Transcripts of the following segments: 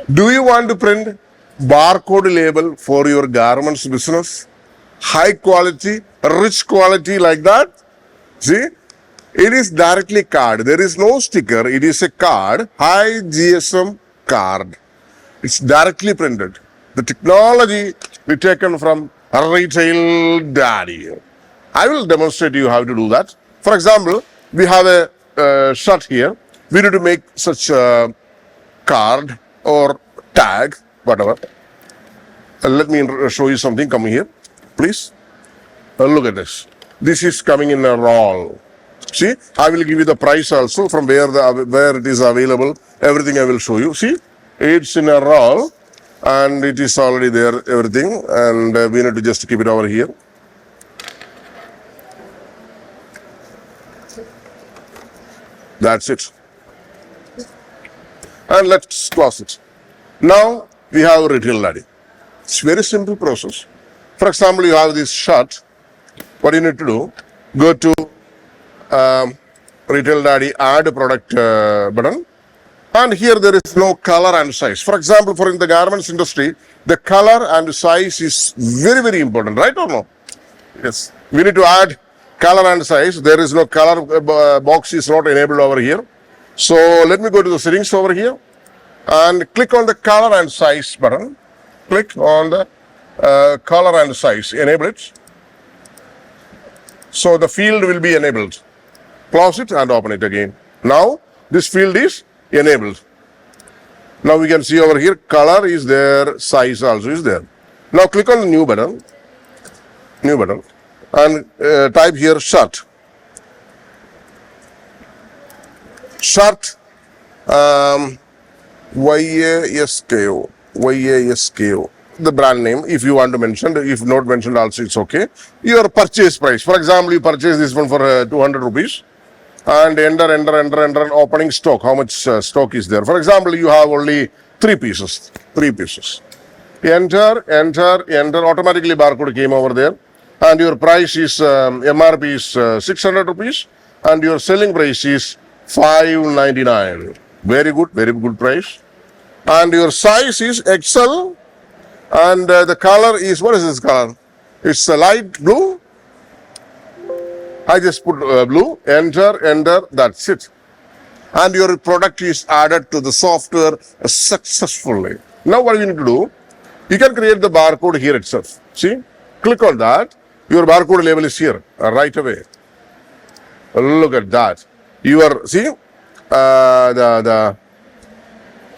Do you want to print barcode label for your garments business? High quality, rich quality like that? See, it is directly card. There is no sticker. It is a card, high GSM card. It's directly printed. The technology we taken from Retail Daddy. I will demonstrate you how to do that. For example, we have a shirt here. We need to make such a card or tag, whatever. Let me show you something coming here, please. Look at this. This is coming in a roll. See, I will give you the price also from where it is available. Everything I will show you. See, it's in a roll and it is already there, everything. And we need to just keep it over here. That's it. And let's close it. Now we have Retail Daddy. It's very simple process. For example, you have this shirt. What you need to do? Go to Retail Daddy, add product button. And here there is no color and size. For example, for in the garments industry, the color and size is very, very important, right or no? Yes. We need to add color and size. There is no color box is not enabled over here. So let me go to the settings over here and click on the color and size button. Click on the color and size. Enable it. So the field will be enabled. Close it and open it again. Now this field is enabled. Now we can see over here color is there, size also is there. Now click on the new button and type here shirt. Shirt YASKO. The brand name, if you want to mention, if not mentioned also it's okay. Your purchase price. For example, you purchase this one for 200 rupees and enter opening stock. How much stock is there? For example, you have only three pieces. Enter, automatically barcode came over there. And your price is, MRP is 600 rupees and your selling price is 599. Very good price. And your size is XL and the color is, what is this color? It's a light blue. I just put blue, enter, that's it. And your product is added to the software successfully. Now what you need to do, you can create the barcode here itself. See, click on that. Your barcode label is here right away. Look at that. See, the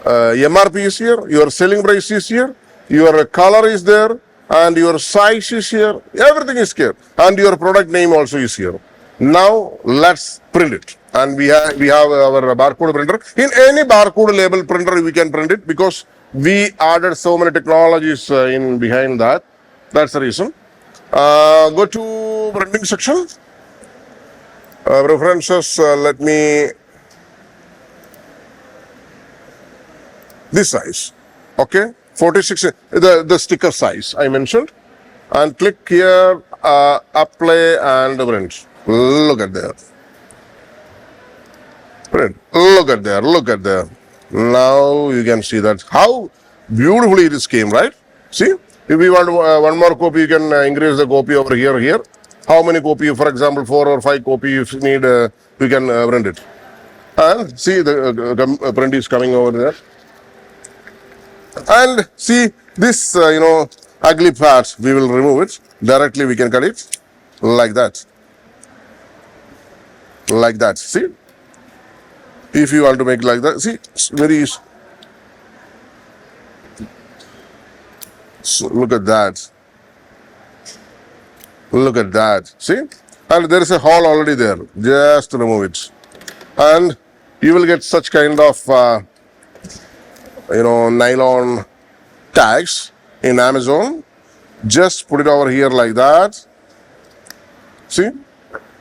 MRP is here, your selling price is here, your color is there, and your size is here. Everything is here, and your product name also is here. Now let's print it, and we have our barcode printer. In any barcode label printer, we can print it because we added so many technologies in behind that. That's the reason. Go to printing section. References. Let me. This size, okay, 46, the sticker size I mentioned, and click here, apply and print. Look at there. Print. Look at there. Now you can see that how beautifully this came, right? See, if we want one more copy, you can increase the copy over here. How many copy? For example, 4 or 5 copy if you need, we can print it. And see the print is coming over there. And see this, ugly part, we will remove it. Directly we can cut it like that. Like that, see? If you want to make like that, see, it's very easy. So look at that. Look at that, see? And there is a hole already there. Just remove it. And you will get such kind of nylon tags in Amazon. Just put it over here like that. See?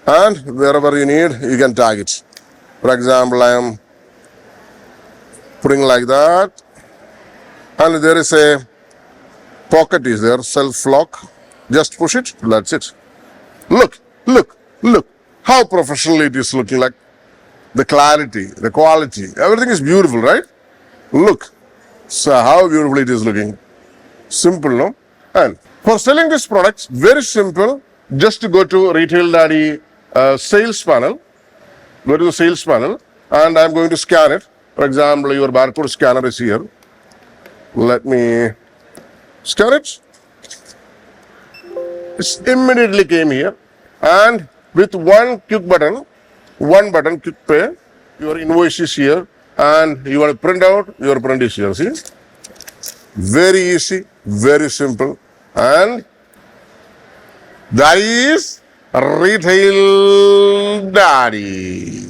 And wherever you need, you can tag it. For example, I am putting like that. And there is a pocket is there, self-lock. Just push it, that's it. Look. How professionally it is looking like. The clarity, the quality, everything is beautiful, right? Look. So how beautiful it is looking. Simple, no? And for selling this products, very simple. Just to go to Retail Daddy sales panel. Go to the sales panel and I'm going to scan it. For example, your barcode scanner is here. Let me scan it. It immediately came here. And with one button, quick pay, your invoice is here. And you want to print out, your print is here. See? Very easy, very simple. And that is Retail Daddy.